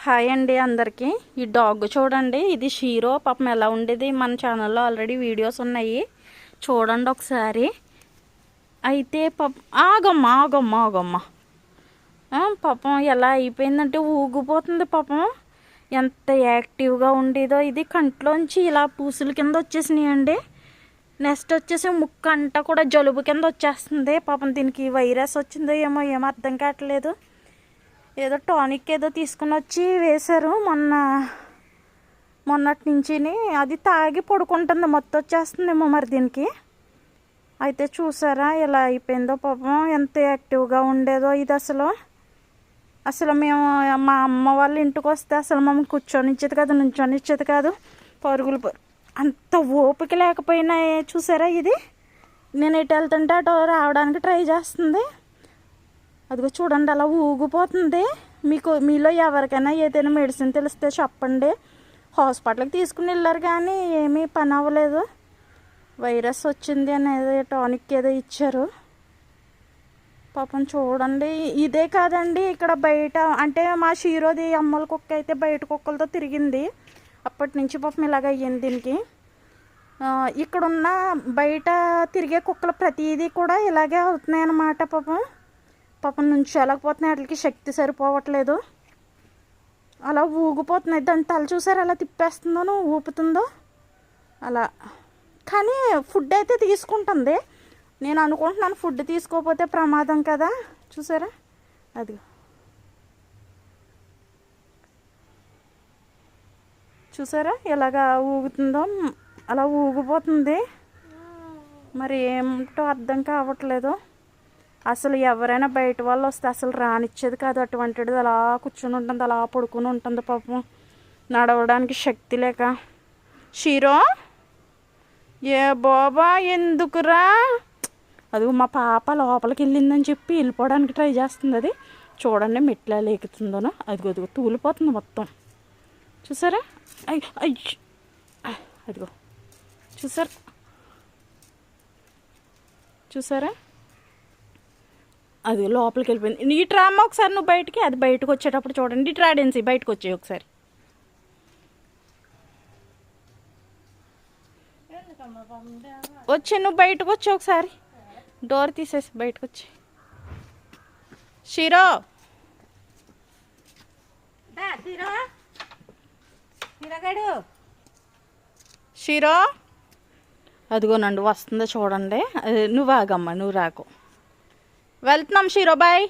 Hi అండి అందరికీ. ఈ డాగ్ చూడండి, ఇది షీరో. పాపం ఎలా ఉండేది మన ఛానల్లో ఆల్రెడీ వీడియోస్ ఉన్నాయి, చూడండి ఒకసారి. అయితే ఆగమ్మ పాపం ఎలా అయిపోయిందంటే ఊగిపోతుంది. పాపం ఎంత యాక్టివ్గా ఉండేదో. ఇది కంట్లోంచి ఇలా పూసుల కింద వచ్చేసినాయండి. నెక్స్ట్ వచ్చేసి ముక్కు అంట కూడా జలుబు కింద వచ్చేస్తుంది. పాపం దీనికి వైరస్ వచ్చిందో ఏమో అర్థం కావట్లేదు. ఏదో టానిక్ ఏదో తీసుకుని వచ్చి వేశారు మొన్నటి నుంచి. అది తాగి పడుకుంటుంది, మొత్తం వచ్చేస్తుందేమో మరి దీనికి. అయితే చూసారా ఎలా అయిపోయిందో. పాపం ఎంత యాక్టివ్గా ఉండేదో. ఇది అసలు మేము మా అమ్మ వాళ్ళ ఇంటికి వస్తే అసలు మమ్మల్ని కూర్చొనిచ్చేది కాదు, నుంచొనిచ్చేది కాదు. పరుగులు అంత ఓపిక లేకపోయినా చూసారా ఇది. నేను ఎటు వెళ్తుంటే అటు రావడానికి ట్రై చేస్తుంది. అదిగో చూడండి అలా ఊగిపోతుంది. మీలో ఎవరికైనా ఏదైనా మెడిసిన్ తెలిస్తే చెప్పండి. హాస్పిటల్కి తీసుకుని వెళ్ళారు కానీ ఏమీ పని అవ్వలేదు. వైరస్ వచ్చింది అనేది టానిక్ ఏదో ఇచ్చారు. పాపం చూడండి. ఇదే కాదండి, ఇక్కడ బయట అంటే మా షీరోది అమ్మల కుక్క అయితే బయట కుక్కలతో తిరిగింది. అప్పటి నుంచి పాపం ఇలాగ అయ్యింది దీనికి. ఇక్కడున్న బయట తిరిగే కుక్కలు ప్రతిదీ కూడా ఇలాగే అవుతున్నాయి అన్నమాట. పాపం నుంచి వెళ్ళకపోతున్నాయి, వాటికి శక్తి సరిపోవట్లేదు. అలా ఊగిపోతున్నాయి. దాని తల చూసారు అలా తిప్పేస్తుందో ఊపుతుందో అలా. కానీ ఫుడ్ అయితే తీసుకుంటుంది. నేను అనుకుంటున్నాను ఫుడ్ తీసుకోకపోతే ప్రమాదం కదా. చూసారా అది చూసారా ఎలాగా ఊగుతుందో. అలా ఊగిపోతుంది. మరి ఏమిటో అర్థం కావట్లేదు. అసలు ఎవరైనా బయట వాళ్ళు వస్తే అసలు రానిచ్చేది కాదు. అటువంటిది అలా కూర్చొని ఉంటుంది, అలా పడుకుని ఉంటుంది. పాపం నడవడానికి శక్తి లేక. షీరో ఏ బాబా ఎందుకురా. అది మా పాప లోపలికి వెళ్ళిందని చెప్పి వెళ్ళిపోవడానికి ట్రై చేస్తుంది. అది చూడండి మెట్ల లేకుతుందోనో. అదిగో తూలిపోతుంది మొత్తం. చూసారా అదిగో చూసారా అది లోపలికి వెళ్ళిపోయింది. ఈ ట్రామా ఒకసారి నువ్వు బయటికి, అది బయటకు వచ్చేటప్పుడు చూడండి. ఈ ట్రాడెన్సీ బయటకు వచ్చాయి ఒకసారి. వచ్చి నువ్వు బయటకు వచ్చి ఒకసారి డోర్ తీసేసి బయటకు వచ్చి. షీరో షీరో అదిగోనండి వస్తుందో చూడండి. నువ్వు ఆగమ్మా, నువ్వు రాకు. వెళ్తున్నాం షీరో. బాయ్.